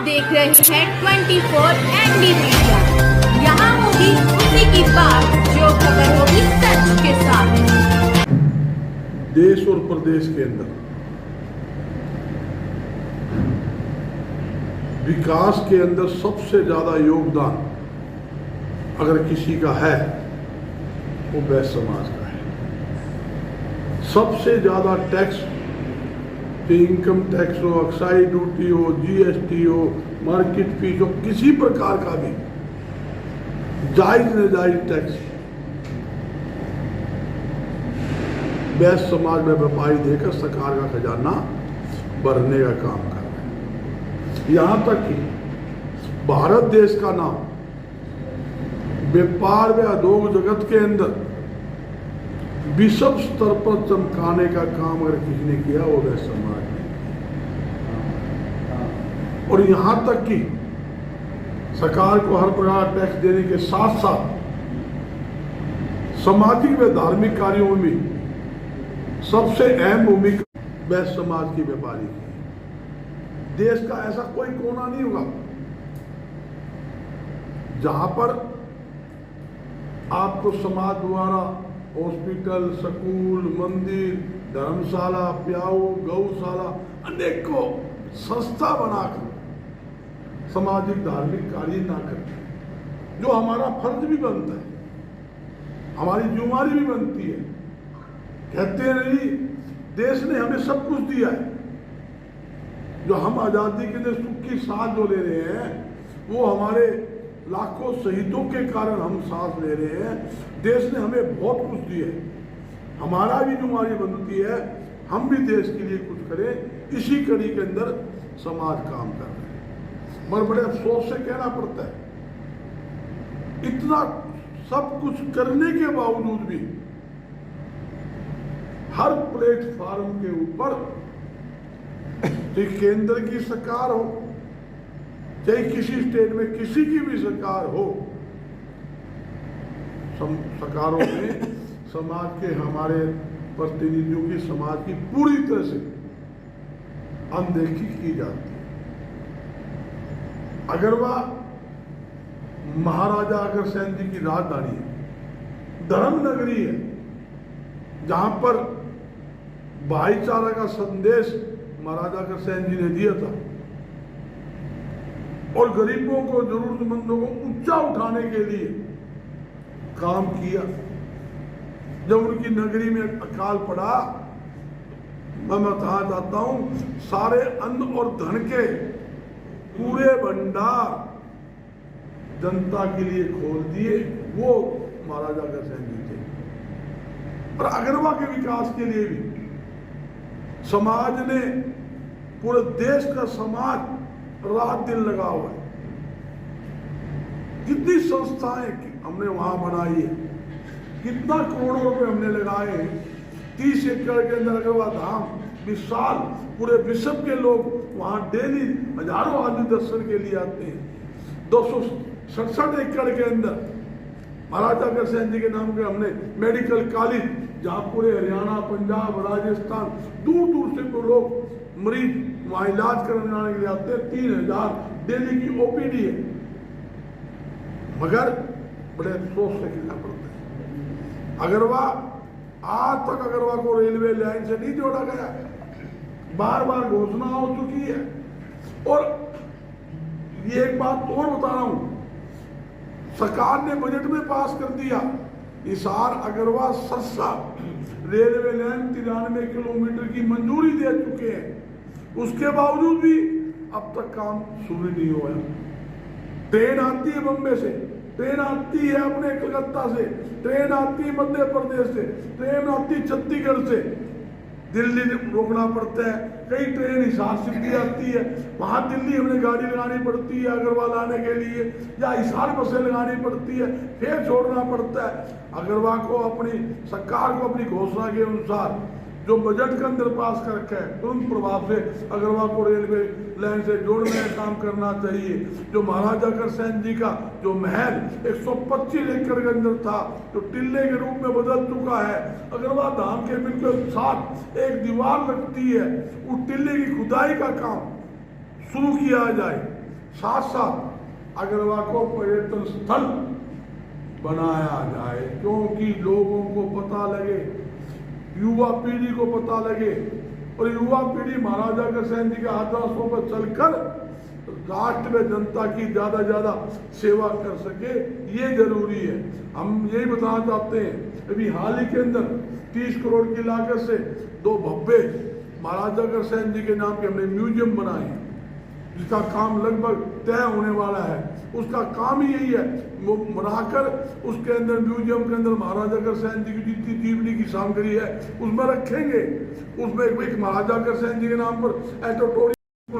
देख रहे हैं 24 ND मीडिया। यहाँ होगी उसी की बात जो खबर होगी सच के साथ। देश और प्रदेश के अंदर विकास के अंदर सबसे ज्यादा योगदान अगर किसी का है वो बैस समाज का है। सबसे ज्यादा टैक्स, इनकम टैक्स हो, एक्साइज ड्यूटी हो, जीएसटी हो, मार्केट फीस हो, किसी प्रकार का भी जायज नाजायज टैक्स बैस समाज में व्यापारी देकर सरकार का खजाना भरने का काम कर रहे हैं। यहां तक कि भारत देश का नाम व्यापार व उद्योग जगत के अंदर विश्व स्तर पर चमकाने का काम अगर किसी ने किया वो बैस समाज ने। और यहां तक कि सरकार को हर प्रकार टैक्स देने के साथ साथ सामाजिक व धार्मिक कार्यों में सबसे अहम भूमिका बैस समाज की व्यापारी की। देश का ऐसा कोई कोना नहीं होगा जहां पर आपको समाज द्वारा हॉस्पिटल, स्कूल, मंदिर, धर्मशाला, प्याऊ, गौशाला, अनेकों संस्था बनाकर सामाजिक धार्मिक कार्य ना करते, जो हमारा फर्ज भी बनता है, हमारी जिम्मेदारी भी बनती है। कहते हैं नहीं, देश ने हमें सब कुछ दिया है। जो हम आजादी के लिए सुख की सांस जो ले रहे हैं वो हमारे लाखों शहीदों के कारण हम सांस ले रहे हैं। देश ने हमें बहुत कुछ दिया है, हमारा भी जिम्मेदारी बनती है हम भी देश के लिए कुछ करें। इसी कड़ी के अंदर समाज काम कर रहे हैं। मगर बड़े अफसोस से कहना पड़ता है, इतना सब कुछ करने के बावजूद भी हर प्लेटफॉर्म के ऊपर चाहे केंद्र की सरकार हो, चाहे किसी स्टेट में किसी की भी सरकार हो, सरकारों में समाज के हमारे प्रतिनिधियों की समाज की पूरी तरह से अनदेखी की जाती है। अगर वह महाराजा अग्रसेन जी की राजधानी है, धर्म नगरी है, जहां पर भाईचारा का संदेश महाराजा अग्रसेन जी ने दिया था और गरीबों को, जरूरतमंदों को ऊंचा उठाने के लिए काम किया। जब उनकी नगरी में अकाल पड़ा, मैं बताना चाहता हूं, सारे अन्न और धन के पूरे भंडार जनता के लिए खोल दिए, वो महाराजा अग्रसेन जी थे। और अगरवा के विकास के लिए भी समाज ने, पूरे देश का समाज रात दिन लगा हुआ है। कितनी संस्थाएं हमने वहां बनाई है, कितना करोड़ों रुपए हमने लगाए हैं। 30 एकड़ के अंदर अगरवा धाम विशाल, पूरे विश्व के लोग वहां डेली हजारों आदमी दर्शन के लिए आते हैं। 267 एकड़ के अंदर महाराजा अग्रसेन जी के नाम के हमने मेडिकल कॉलेज, जहां पूरे हरियाणा, पंजाब, राजस्थान, दूर दूर से तो लोग मरीज वहां इलाज करने के लिए आते हैं। 3000 डेली की ओपीडी है। मगर बड़े अफसोस से कहना पड़ता है, अगरवा आज तक अगरवा को रेलवे लाइन से नहीं जोड़ा गया। बार बार घोषणा हो चुकी है। और ये एक बात और बता रहा हूं, सरकार ने बजट में पास कर दिया, हिसार अगरवा सरसा रेलवे लाइन 93 किलोमीटर की मंजूरी दे चुके हैं। उसके बावजूद भी अब तक काम शुरू नहीं हुआ। ट्रेन आती है बम्बे से, ट्रेन आती है अपने कलकत्ता से, ट्रेन आती है मध्य प्रदेश से, ट्रेन आती है छत्तीसगढ़ से, दिल्ली रोकना पड़ता है। कई ट्रेन हिसार से भी आती है, वहां दिल्ली हमें गाड़ी लगानी पड़ती है अगरवा लाने के लिए, या हिसार बसें लगानी पड़ती है, फिर छोड़ना पड़ता है। अगरवा को अपनी सरकार को अपनी घोषणा के अनुसार जो बजट के अंदर पास कर रखा है, तुरंत प्रभाव से अगरवा को रेलवे लाइन से जोड़ने का काम करना चाहिए। जो महाराजा अग्रसेन जी का जो महल 125 एकड़ के अंदर था, जो टिल्ले के रूप में बदल चुका है, अगरवा धाम के बिल्कुल साथ एक दीवार लगती है, उस टिल्ले की खुदाई का काम शुरू किया जाए। साथ साथ अगरवा को पर्यटन स्थल बनाया जाए, क्योंकि लोगों को पता लगे, युवा पीढ़ी को पता लगे, और युवा पीढ़ी महाराजा अग्रसेन जी के आदर्शों पर चलकर राष्ट्र में जनता की ज्यादा सेवा कर सके, ये जरूरी है। हम यही बताना चाहते हैं, अभी हाल ही के अंदर 30 करोड़ की लागत से 2 भव्य महाराजा अग्रसेन जी के नाम के हमने म्यूजियम बनाए, जिसका काम लगभग तय होने वाला है। उसका काम ही यही है, वो बनाकर उसके अंदर म्यूजियम के अंदर महाराजा अग्रसेन जी की जितनी जीवनी की सामग्री है उसमें रखेंगे। उसमें एक महाराजा अग्रसेन जी के नाम पर एटोटोरियम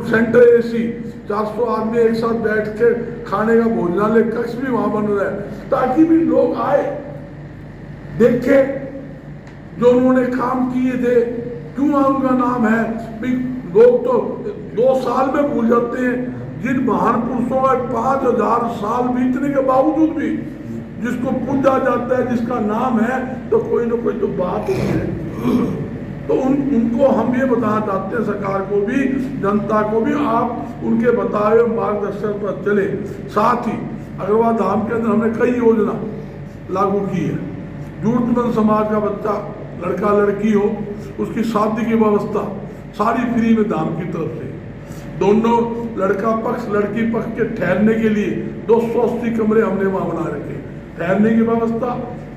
सेंटर AC 400 आदमी एक साथ बैठ के खाने का भोजनालय कक्ष भी वहां बन रहा है, ताकि भी लोग आए देखे जो उन्होंने काम किए थे, क्यों उनका नाम है। लोग तो 2 साल में भूल जाते हैं, जिन महान पुरुषों में 5000 साल बीतने के बावजूद भी जिसको पूजा जाता है, जिसका नाम है, तो कोई ना कोई तो बात है। तो उनको हम ये बताना चाहते हैं, सरकार को भी, जनता को भी, आप उनके बताए हुए मार्गदर्शन पर चले। साथ ही अग्रवा धाम के अंदर हमने कई योजना लागू की है। जरूरतमंद समाज का बच्चा, लड़का लड़की हो, उसकी शादी की व्यवस्था सारी फ्री में धाम की तरफ से। दोनों लड़का पक्ष लड़की पक्ष के ठहरने के लिए 280 कमरे हमने वहां बना रखे, ठहरने की व्यवस्था,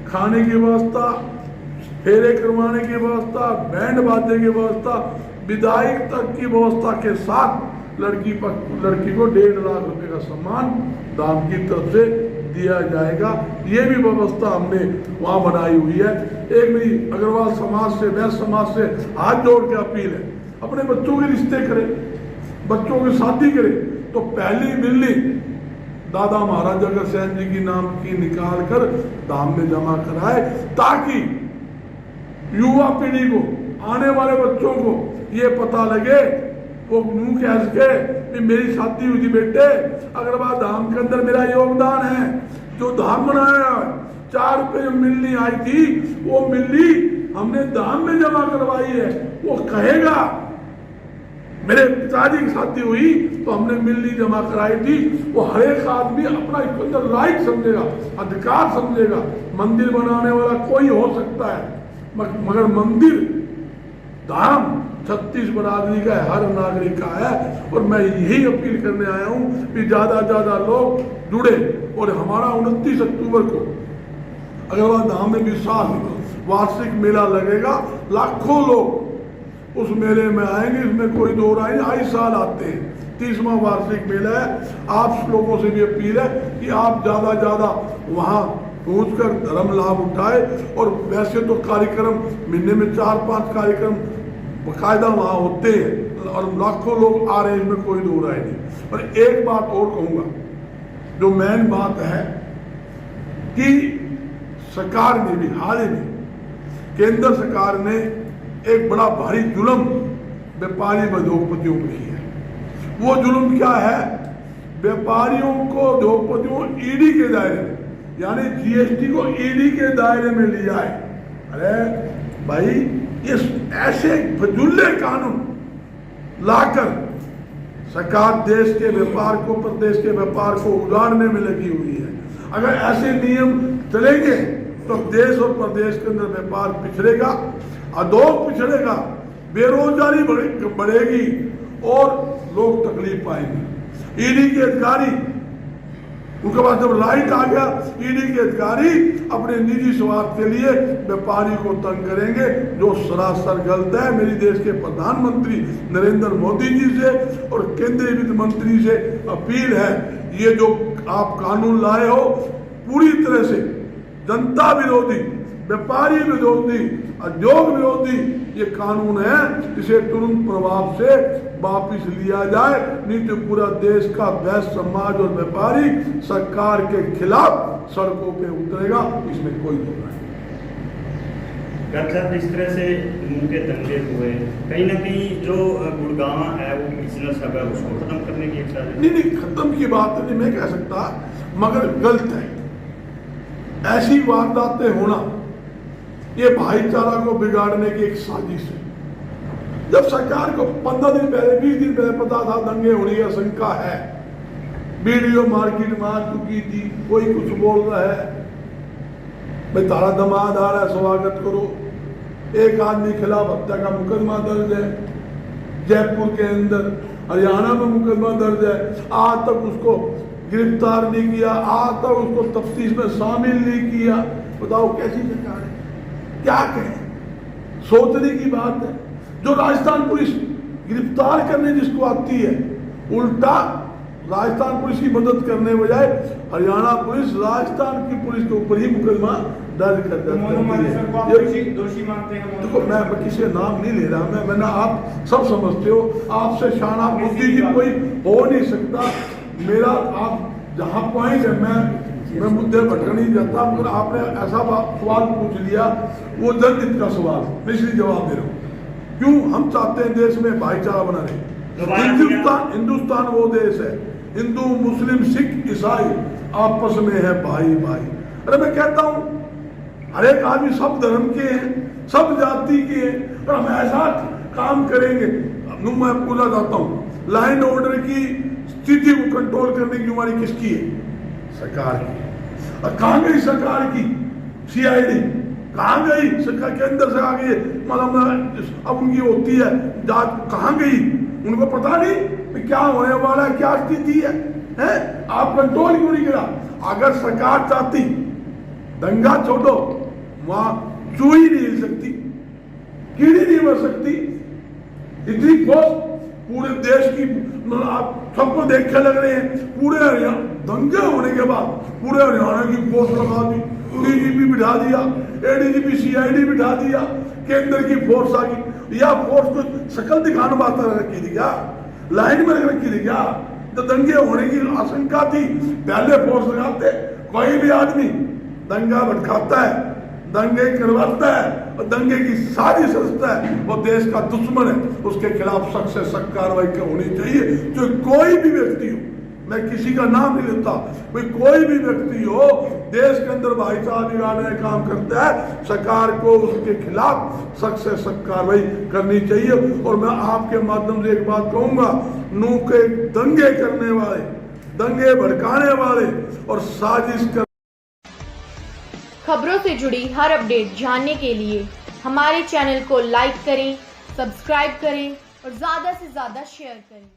खाने की व्यवस्था, फेरे करवाने की व्यवस्था, बैंड बाजे की व्यवस्था, विदाई तक की व्यवस्था के साथ लड़की को 1.5 लाख रुपए का सम्मान दाम की तरफ से दिया जाएगा। ये भी व्यवस्था हमने वहां बनाई हुई है। एक मेरी अग्रवाल समाज से, वैश्य समाज से हाथ जोड़ के अपील है, अपने बच्चों के रिश्ते करें, बच्चों की शादी करें तो पहली बिल्ली दादा महाराजा अग्रसेन जी की नाम की निकाल कर दाम में जमा कराए, ताकि युवा पीढ़ी को, आने वाले बच्चों को ये पता लगे, वो मुंह कह सके मेरी शादी हुई थी बेटे, अग्रवाल धाम के अंदर मेरा योगदान है, जो धाम बनाया 4 रुपए जो मिलनी आई थी वो मिलनी हमने दाम में जमा करवाई है। वो कहेगा मेरे पिताजी की शादी हुई तो हमने मिलनी जमा कराई थी, वो हर एक आदमी अपना इसके अंदर राइट समझेगा, अधिकार समझेगा। मंदिर बनाने वाला कोई हो सकता है, मगर मंदिर धाम 36 बरादरी का है, हर नागरिक का है। और मैं यही अपील करने आया हूं कि ज्यादा लोग जुड़े, और हमारा 29 अक्टूबर को अग्रवाल धाम में विशाल वार्षिक मेला लगेगा, लाखों लोग उस मेले में आएंगे, इसमें कोई दो राय नहीं, आई साल आते हैं। 30वां वार्षिक मेला है। आप लोगों से भी अपील है कि आप ज्यादा वहां पहुंचकर धर्म लाभ उठाए। और वैसे तो कार्यक्रम महीने में 4-5 कार्यक्रम बाकायदा वहां होते हैं, और लाखों लोग आ रहे हैं, इसमें कोई दो राय नहीं। और एक बात और कहूंगा, जो मेन बात है कि सरकार ने भी हाल ही में, केंद्र सरकार ने एक बड़ा भारी जुल्म व्यापारी उद्योगपतियों पर किया है। वो जुल्म क्या है? व्यापारियों को, उद्योगपतियों ईडी के दायरे में, यानी जीएसटी को ईडी के दायरे में लिया है। अरे भाई, ये ऐसे फजूले कानून लाकर सरकार देश के व्यापार को, प्रदेश के व्यापार को उगाड़ने में लगी हुई है। अगर ऐसे नियम चलेंगे तो देश और प्रदेश के अंदर व्यापार पिछड़ेगा, उद्योग पिछड़ेगा, बेरोजगारी बढ़ेगी और लोग तकलीफ पाएंगे। ईडी के अधिकारी, उनके पास जब राइट आ गया, ईडी के अधिकारी अपने निजी स्वार्थ के लिए व्यापारी को तंग करेंगे, जो सरासर गलत है। मेरी देश के प्रधानमंत्री नरेंद्र मोदी जी से और केंद्रीय वित्त मंत्री से अपील है, ये जो आप कानून लाए हो पूरी तरह से जनता विरोधी, व्यापारी विरोधी, उद्योग विरोधी ये कानून है। इसे तुरंत प्रभाव से वापिस लिया जाए, नहीं तो पूरा देश का वैश्य समाज और व्यापारी सरकार के खिलाफ सड़कों पे उतरेगा, इसमें कोई दो नहीं। डॉक्टर, इस तरह से मुंह के दंगे हुए, कहीं ना कहीं जो गुड़गांव है वो बिजनेस है उसको खत्म करने की इच्छा है? नहीं, खत्म की बात नहीं मैं कह सकता, मगर गलत है। ऐसी वारदातें होना ये भाईचारा को बिगाड़ने की एक साजिश है। जब सरकार को 15 दिन पहले, 20 दिन पहले पता था दंगे होने की आशंका है, वीडियो मार्केट में आ चुकी थी, कोई कुछ बोल रहा है, भाई तारा दमाद आ रहा है स्वागत करो। एक आदमी के खिलाफ हत्या का मुकदमा दर्ज है जयपुर के अंदर, हरियाणा में मुकदमा दर्ज है, आज तक उसको गिरफ्तार नहीं किया, आज तक उसको तफ्तीश में शामिल नहीं किया। बताओ कैसी सरकार है, क्या कहें, सोचने की बात है। जो राजस्थान पुलिस गिरफ्तार करने जिसको आती है, उल्टा राजस्थान पुलिस की मदद करने बजाय हरियाणा पुलिस राजस्थान की पुलिस के ऊपर ही मुकदमा दर्ज कर देती है। दोषी मानते हैं। देखो मैं किसी का नाम नहीं ले रहा, मैंने आप सब समझते हो, आपसे शाना बुद्धि की कोई हो नहीं सकता। मेरा आप जहाँ पॉइंट है, मैं मुद्दे भटक नहीं जाता, मगर आपने ऐसा सवाल पूछ लिया, वो जनहित का सवाल, मैं इसलिए जवाब दे रहा हूँ। क्यों हम चाहते हैं देश में भाईचारा बना रहे। हिंदुस्तान वो देश है, हिंदू मुस्लिम सिख ईसाई आपस में है भाई भाई। अरे मैं कहता हूँ हर एक आदमी सब धर्म के हैं, सब जाति के हैं, और हम ऐसा काम करेंगे। मैं पूछना चाहता हूँ, लाइन ऑर्डर की स्थिति को कंट्रोल करने की जिम्मेदारी किसकी है? सरकार की। और कहाँ गई सरकार की सीआईडी? कहाँ गई सरकार के अंदर से आ गई, मतलब अब उनकी होती है जांच, कहाँ गई? उनको पता नहीं कि क्या होने वाला है, क्या स्थिति है, हैं? आप कंट्रोल क्यों नहीं करा? अगर सरकार चाहती दंगा छोड़ो, वहां चूही नहीं हिल सकती, कीड़ी नहीं मर सकती। इतनी फोर्स पूरे देश की, आप सबको देख के लग रहे हैं, पूरे हरियाणा दंगे होने के बाद पूरे हरियाणा की फोर्स लगा दी, डीजीपी बिठा दिया, एडीजीपी सीआईडी बिठा दिया, केंद्र की फोर्स आ गई। या फोर्स को शकल दिखाने बात रखी थी क्या? लाइन में रखी थी क्या? तो दंगे होने की आशंका थी, पहले फोर्स लगाते। कोई भी आदमी दंगा भड़काता है, दंगे करवाता है और दंगे की साजिश रचता है, वो देश का दुश्मन है, उसके खिलाफ सख्त से सख्त कार्रवाई होनी चाहिए। जो कोई भी व्यक्ति हो, मैं किसी का नाम नहीं लेता, कोई भी व्यक्ति हो देश के अंदर भाईचारा बिगाड़ने का काम करता है, सरकार को उसके खिलाफ सख्त से सख्त कार्रवाई करनी चाहिए। और मैं आपके माध्यम से एक बात कहूंगा, नू के दंगे करने वाले, दंगे भड़काने वाले और साजिश कर खबरों से जुड़ी हर अपडेट जानने के लिए हमारे चैनल को लाइक करें, सब्सक्राइब करें और ज़्यादा से ज़्यादा शेयर करें।